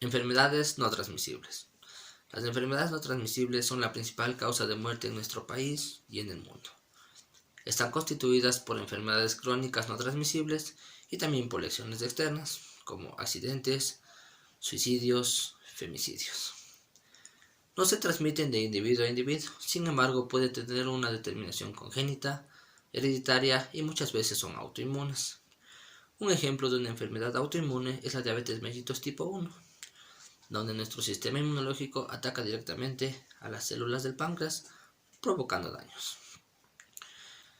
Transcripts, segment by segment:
Enfermedades no transmisibles. Las enfermedades no transmisibles son la principal causa de muerte en nuestro país y en el mundo. Están constituidas por enfermedades crónicas no transmisibles y también por lesiones externas, como accidentes, suicidios, femicidios. No se transmiten de individuo a individuo, sin embargo puede tener una determinación congénita, hereditaria y muchas veces son autoinmunes. Un ejemplo de una enfermedad autoinmune es la diabetes mellitus tipo 1, donde nuestro sistema inmunológico ataca directamente a las células del páncreas, provocando daños.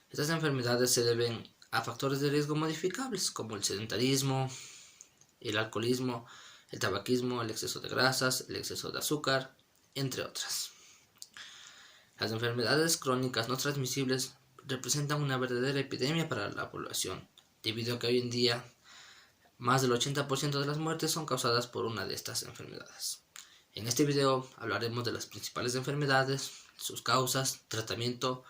Estas enfermedades se deben a factores de riesgo modificables, como el sedentarismo, el alcoholismo, el tabaquismo, el exceso de grasas, el exceso de azúcar, entre otras. Las enfermedades crónicas no transmisibles representan una verdadera epidemia para la población, debido a que hoy en día más del 80% de las muertes son causadas por una de estas enfermedades. En este video hablaremos de las principales enfermedades, sus causas, tratamiento,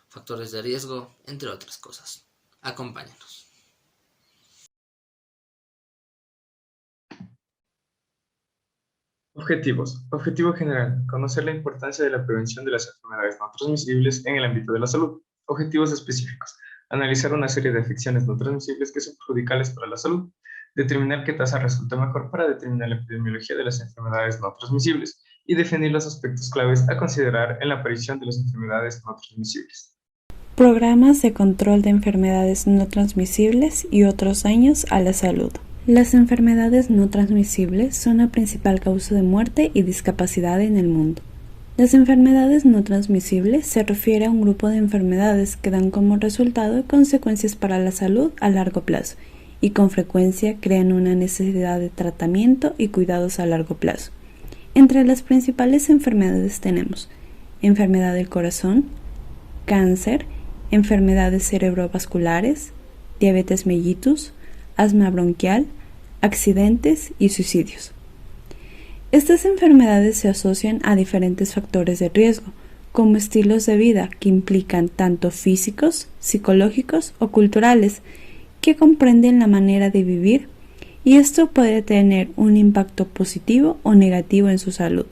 factores de riesgo, entre otras cosas. Acompáñenos. Objetivos. Objetivo general. Conocer la importancia de la prevención de las enfermedades no transmisibles en el ámbito de la salud. Objetivos específicos. Analizar una serie de afecciones no transmisibles que son perjudiciales para la salud. Determinar qué tasa resulta mejor para determinar la epidemiología de las enfermedades no transmisibles. Y definir los aspectos claves a considerar en la aparición de las enfermedades no transmisibles. Programas de control de enfermedades no transmisibles y otros daños a la salud. Las enfermedades no transmisibles son la principal causa de muerte y discapacidad en el mundo. Las enfermedades no transmisibles se refiere a un grupo de enfermedades que dan como resultado consecuencias para la salud a largo plazo y con frecuencia crean una necesidad de tratamiento y cuidados a largo plazo. Entre las principales enfermedades tenemos enfermedad del corazón, cáncer, enfermedades cerebrovasculares, diabetes mellitus, asma bronquial, accidentes y suicidios. Estas enfermedades se asocian a diferentes factores de riesgo, como estilos de vida que implican tanto físicos, psicológicos o culturales, que comprenden la manera de vivir, y esto puede tener un impacto positivo o negativo en su salud,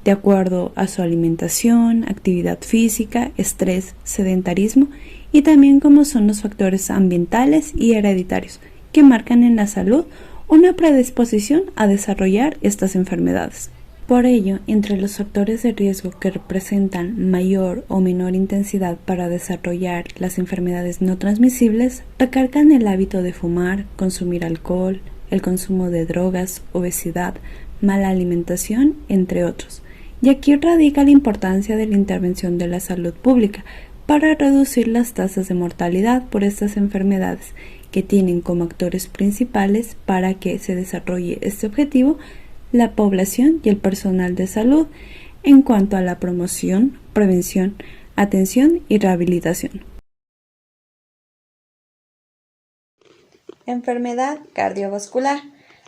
de acuerdo a su alimentación, actividad física, estrés, sedentarismo y también cómo son los factores ambientales y hereditarios que marcan en la salud una predisposición a desarrollar estas enfermedades. Por ello, entre los factores de riesgo que representan mayor o menor intensidad para desarrollar las enfermedades no transmisibles, recargan el hábito de fumar, consumir alcohol, el consumo de drogas, obesidad, mala alimentación, entre otros. Y aquí radica la importancia de la intervención de la salud pública para reducir las tasas de mortalidad por estas enfermedades que tienen como actores principales para que se desarrolle este objetivo la población y el personal de salud en cuanto a la promoción, prevención, atención y rehabilitación. Enfermedad cardiovascular.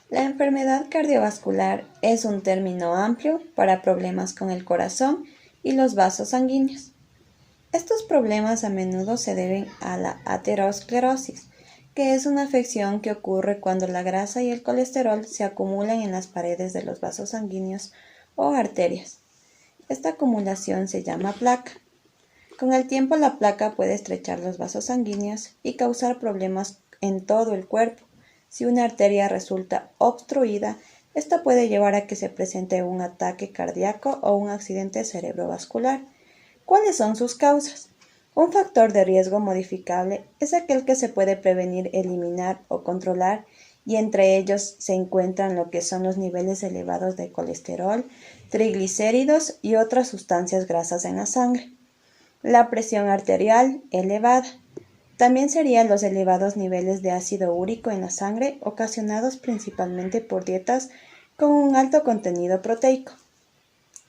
La enfermedad cardiovascular es un término amplio para problemas con el corazón y los vasos sanguíneos. Estos problemas a menudo se deben a la aterosclerosis, que es una afección que ocurre cuando la grasa y el colesterol se acumulan en las paredes de los vasos sanguíneos o arterias. Esta acumulación se llama placa. Con el tiempo la placa puede estrechar los vasos sanguíneos y causar problemas en todo el cuerpo. Si una arteria resulta obstruida, esta puede llevar a que se presente un ataque cardíaco o un accidente cerebrovascular. ¿Cuáles son sus causas? Un factor de riesgo modificable es aquel que se puede prevenir, eliminar o controlar, y entre ellos se encuentran lo que son los niveles elevados de colesterol, triglicéridos y otras sustancias grasas en la sangre. La presión arterial elevada. También serían los elevados niveles de ácido úrico en la sangre, ocasionados principalmente por dietas con un alto contenido proteico.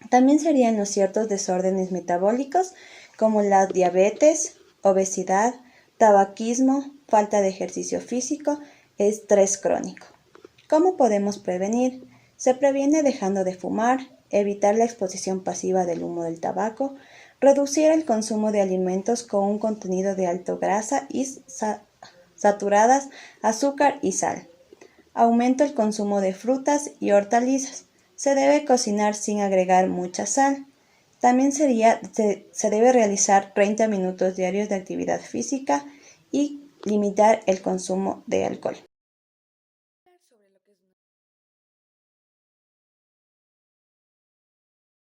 También serían los ciertos desórdenes metabólicos como la diabetes, obesidad, tabaquismo, falta de ejercicio físico, estrés crónico. ¿Cómo podemos prevenir? Se previene dejando de fumar, evitar la exposición pasiva del humo del tabaco, reducir el consumo de alimentos con un contenido de alta grasa y saturadas, azúcar y sal. Aumenta el consumo de frutas y hortalizas. Se debe cocinar sin agregar mucha sal. También se debe realizar 30 minutos diarios de actividad física y limitar el consumo de alcohol.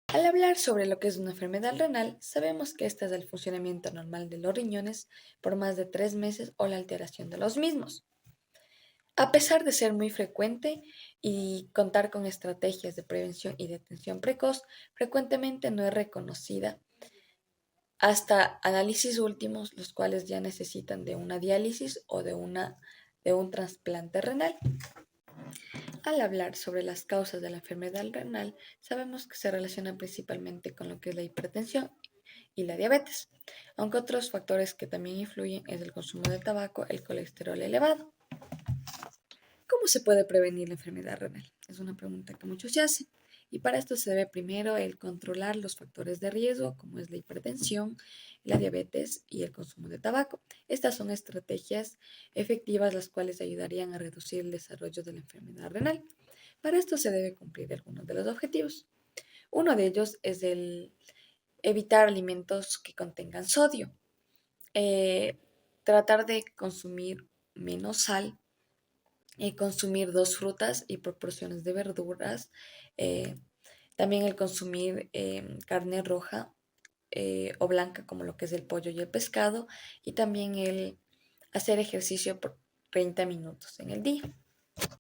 Al hablar sobre lo que es una enfermedad renal, sabemos que esta es el funcionamiento normal de los riñones por más de 3 meses o la alteración de los mismos. A pesar de ser muy frecuente y contar con estrategias de prevención y detención precoz, frecuentemente no es reconocida hasta análisis últimos, los cuales ya necesitan de una diálisis o de un trasplante renal. Al hablar sobre las causas de la enfermedad renal, sabemos que se relacionan principalmente con lo que es la hipertensión y la diabetes, aunque otros factores que también influyen es el consumo de tabaco, el colesterol elevado. ¿Cómo se puede prevenir la enfermedad renal? Es una pregunta que muchos se hacen. Y para esto se debe primero el controlar los factores de riesgo, como es la hipertensión, la diabetes y el consumo de tabaco. Estas son estrategias efectivas las cuales ayudarían a reducir el desarrollo de la enfermedad renal. Para esto se debe cumplir algunos de los objetivos. Uno de ellos es el evitar alimentos que contengan sodio. Tratar de consumir menos sal, consumir 2 frutas y proporciones de verduras, también el consumir carne roja o blanca como lo que es el pollo y el pescado, y también el hacer ejercicio por 30 minutos en el día.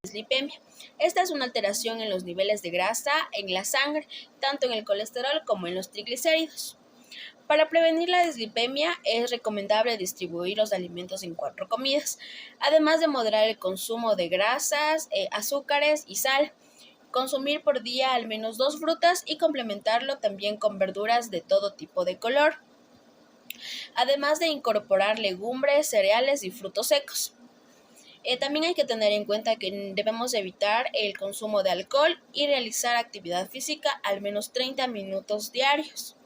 Dislipemia. Esta es una alteración en los niveles de grasa en la sangre, tanto en el colesterol como en los triglicéridos. Para prevenir la dislipemia es recomendable distribuir los alimentos en 4 comidas, además de moderar el consumo de grasas, azúcares y sal. Consumir por día al menos 2 frutas y complementarlo también con verduras de todo tipo de color, además de incorporar legumbres, cereales y frutos secos. También hay que tener en cuenta que debemos evitar el consumo de alcohol y realizar actividad física al menos 30 minutos diarios.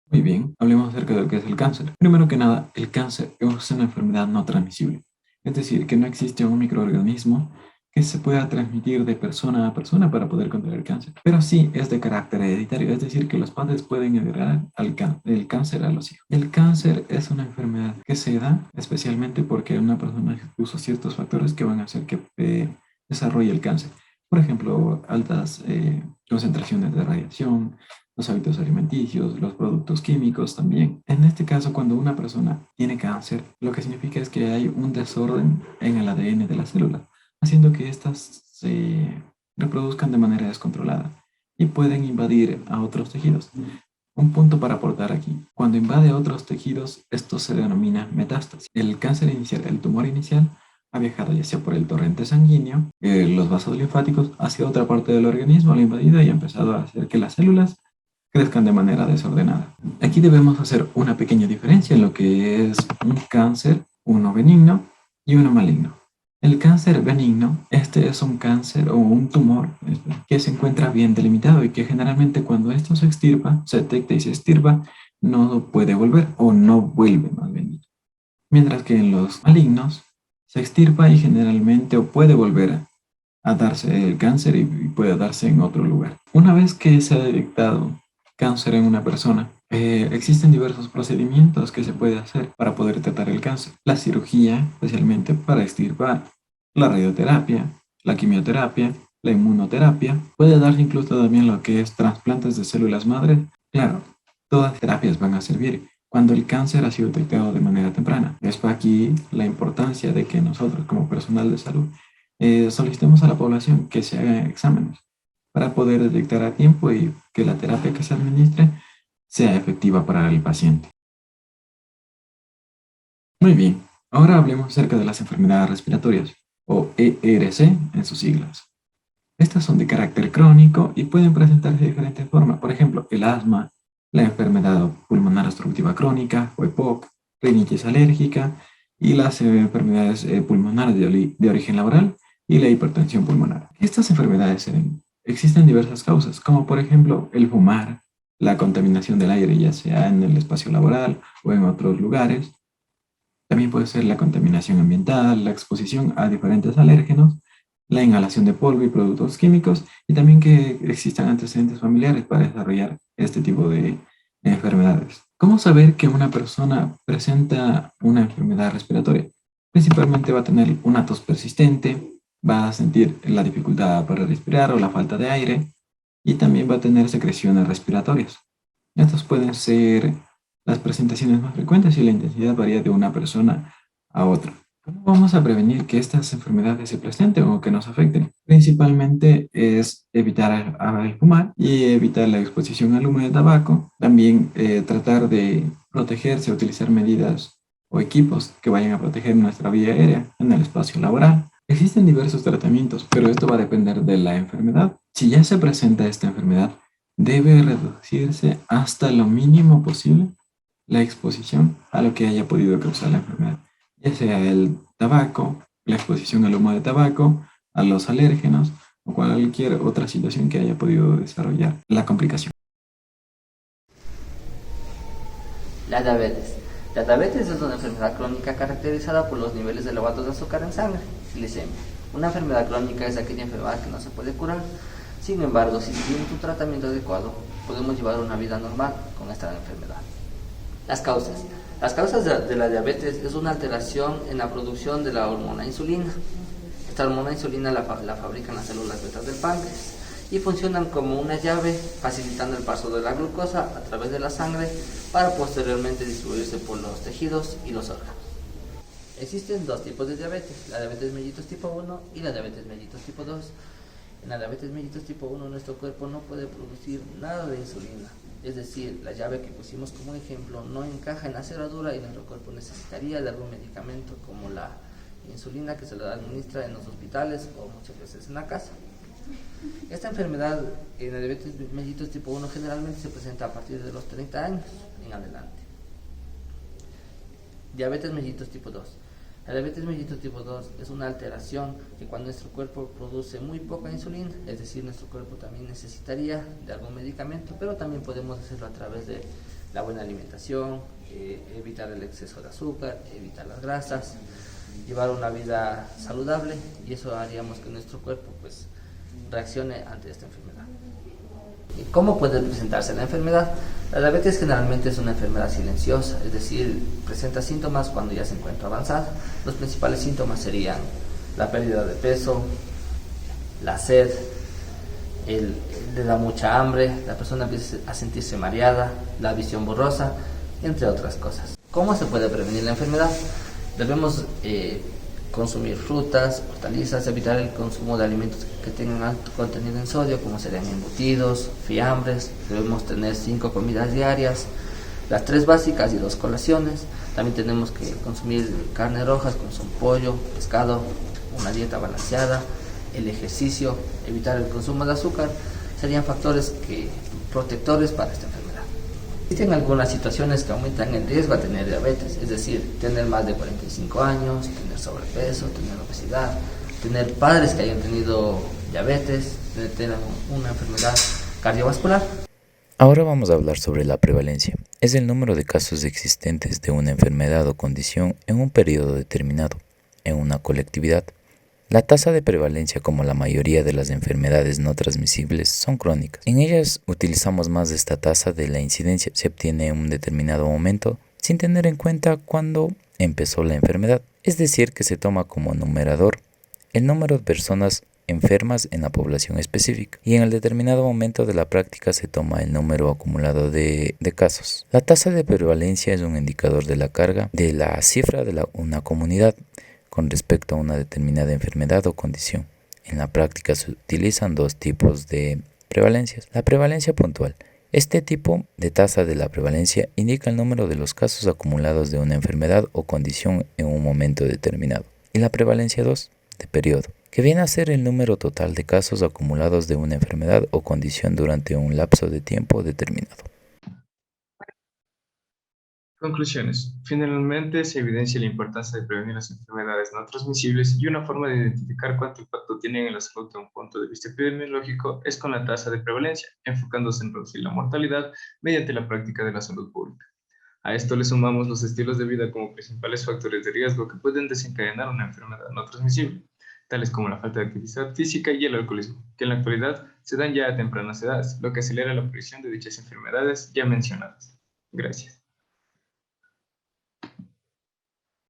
Muy bien, hablemos acerca de lo que es el cáncer. Primero que nada, el cáncer es una enfermedad no transmisible. Es decir, que no existe un microorganismo que se pueda transmitir de persona a persona para poder contraer cáncer. Pero sí es de carácter hereditario, es decir, que los padres pueden heredar el cáncer a los hijos. El cáncer es una enfermedad que se da especialmente porque una persona usa ciertos factores que van a hacer que desarrolle el cáncer. Por ejemplo, altas concentraciones de radiación, los hábitos alimenticios, los productos químicos también. En este caso, cuando una persona tiene cáncer, lo que significa es que hay un desorden en el ADN de la célula, haciendo que éstas se reproduzcan de manera descontrolada y pueden invadir a otros tejidos. Un punto para aportar aquí. Cuando invade otros tejidos, esto se denomina metástasis. El cáncer inicial, el tumor inicial, ha viajado ya sea por el torrente sanguíneo, los vasos linfáticos, hacia otra parte del organismo, lo ha invadido y ha empezado a hacer que las células crezcan de manera desordenada. Aquí debemos hacer una pequeña diferencia en lo que es un cáncer, uno benigno y uno maligno. El cáncer benigno, este es un cáncer o un tumor que se encuentra bien delimitado y que generalmente cuando esto se extirpa, se detecta y se extirpa, no puede volver o no vuelve más bien dicho. Mientras que en los malignos se extirpa y generalmente o puede volver a darse el cáncer y puede darse en otro lugar. Una vez que se ha detectado cáncer en una persona, existen diversos procedimientos que se puede hacer para poder tratar el cáncer. La cirugía, especialmente para extirpar, la radioterapia, la quimioterapia, la inmunoterapia, puede darse incluso también lo que es trasplantes de células madre. Claro, todas las terapias van a servir cuando el cáncer ha sido detectado de manera temprana. Es aquí la importancia de que nosotros como personal de salud solicitemos a la población que se hagan exámenes para poder detectar a tiempo y que la terapia que se administre sea efectiva para el paciente. Muy bien, ahora hablemos acerca de las enfermedades respiratorias, o ERC en sus siglas. Estas son de carácter crónico y pueden presentarse de diferentes formas. Por ejemplo, el asma, la enfermedad pulmonar obstructiva crónica, o EPOC, rinitis alérgica y las enfermedades pulmonares de origen laboral y la hipertensión pulmonar. Estas enfermedades existen diversas causas, como por ejemplo el fumar, la contaminación del aire, ya sea en el espacio laboral o en otros lugares, También puede ser la contaminación ambiental, la exposición a diferentes alérgenos, la inhalación de polvo y productos químicos, y también que existan antecedentes familiares para desarrollar este tipo de enfermedades. ¿Cómo saber que una persona presenta una enfermedad respiratoria? Principalmente va a tener una tos persistente, va a sentir la dificultad para respirar o la falta de aire, y también va a tener secreciones respiratorias. Estas pueden ser las presentaciones más frecuentes y la intensidad varía de una persona a otra. ¿Cómo vamos a prevenir que estas enfermedades se presenten o que nos afecten? Principalmente es evitar el fumar y evitar la exposición al humo de tabaco. También tratar de protegerse, utilizar medidas o equipos que vayan a proteger nuestra vía aérea en el espacio laboral. Existen diversos tratamientos, pero esto va a depender de la enfermedad. Si ya se presenta esta enfermedad, debe reducirse hasta lo mínimo posible la exposición a lo que haya podido causar la enfermedad, ya sea el tabaco, la exposición al humo de tabaco, a los alérgenos o cualquier otra situación que haya podido desarrollar la complicación. La diabetes. La diabetes es una enfermedad crónica caracterizada por los niveles elevados de azúcar en sangre, glicemia. Una enfermedad crónica es aquella enfermedad que no se puede curar. Sin embargo, si seguimos un tratamiento adecuado, podemos llevar una vida normal con esta enfermedad. Las causas. Las causas de la diabetes es una alteración en la producción de la hormona insulina. Esta hormona insulina la fabrican las células betas del páncreas y funcionan como una llave facilitando el paso de la glucosa a través de la sangre para posteriormente distribuirse por los tejidos y los órganos. Existen dos tipos de diabetes, la diabetes mellitus tipo 1 y la diabetes mellitus tipo 2. En la diabetes mellitus tipo 1 nuestro cuerpo no puede producir nada de insulina, es decir, la llave que pusimos como ejemplo no encaja en la cerradura y nuestro cuerpo necesitaría de algún medicamento como la insulina que se le administra en los hospitales o muchas veces en la casa. Esta enfermedad en la diabetes mellitus tipo 1 generalmente se presenta a partir de los 30 años en adelante. Diabetes mellitus tipo 2. La diabetes mellitus tipo 2 es una alteración que cuando nuestro cuerpo produce muy poca insulina, es decir, nuestro cuerpo también necesitaría de algún medicamento, pero también podemos hacerlo a través de la buena alimentación, evitar el exceso de azúcar, evitar las grasas, llevar una vida saludable, y eso haríamos que nuestro cuerpo pues reaccione ante esta enfermedad. ¿Y cómo puede presentarse la enfermedad? La diabetes generalmente es una enfermedad silenciosa, es decir, presenta síntomas cuando ya se encuentra avanzada. Los principales síntomas serían la pérdida de peso, la sed, le da mucha hambre, la persona empieza a sentirse mareada, la visión borrosa, entre otras cosas. ¿Cómo se puede prevenir la enfermedad? Debemos consumir frutas, hortalizas, evitar el consumo de alimentos que tengan alto contenido en sodio, como serían embutidos, fiambres. Debemos tener 5 comidas diarias, las 3 básicas y 2 colaciones. También tenemos que consumir carnes rojas, como son pollo, pescado, una dieta balanceada, el ejercicio, evitar el consumo de azúcar, serían factores protectores para esta enfermedad. Existen algunas situaciones que aumentan el riesgo a tener diabetes, es decir, tener más de 45 años, tener sobrepeso, tener obesidad, tener padres que hayan tenido diabetes, tener una enfermedad cardiovascular. Ahora vamos a hablar sobre la prevalencia. Es el número de casos existentes de una enfermedad o condición en un periodo determinado, en una colectividad. La tasa de prevalencia, como la mayoría de las enfermedades no transmisibles, son crónicas. En ellas utilizamos más de esta tasa de la incidencia. Se obtiene en un determinado momento sin tener en cuenta cuándo empezó la enfermedad. Es decir, que se toma como numerador el número de personas enfermas en la población específica, y en el determinado momento de la práctica se toma el número acumulado de casos. La tasa de prevalencia es un indicador de la carga de la cifra de una comunidad con respecto a una determinada enfermedad o condición. En la práctica se utilizan 2 tipos de prevalencias. La prevalencia puntual. Este tipo de tasa de la prevalencia indica el número de los casos acumulados de una enfermedad o condición en un momento determinado. Y la prevalencia 2, de periodo, que viene a ser el número total de casos acumulados de una enfermedad o condición durante un lapso de tiempo determinado. Conclusiones. Finalmente, se evidencia la importancia de prevenir las enfermedades no transmisibles, y una forma de identificar cuánto impacto tienen en la salud de un punto de vista epidemiológico es con la tasa de prevalencia, enfocándose en reducir la mortalidad mediante la práctica de la salud pública. A esto le sumamos los estilos de vida como principales factores de riesgo que pueden desencadenar una enfermedad no transmisible, tales como la falta de actividad física y el alcoholismo, que en la actualidad se dan ya a tempranas edades, lo que acelera la aparición de dichas enfermedades ya mencionadas. Gracias.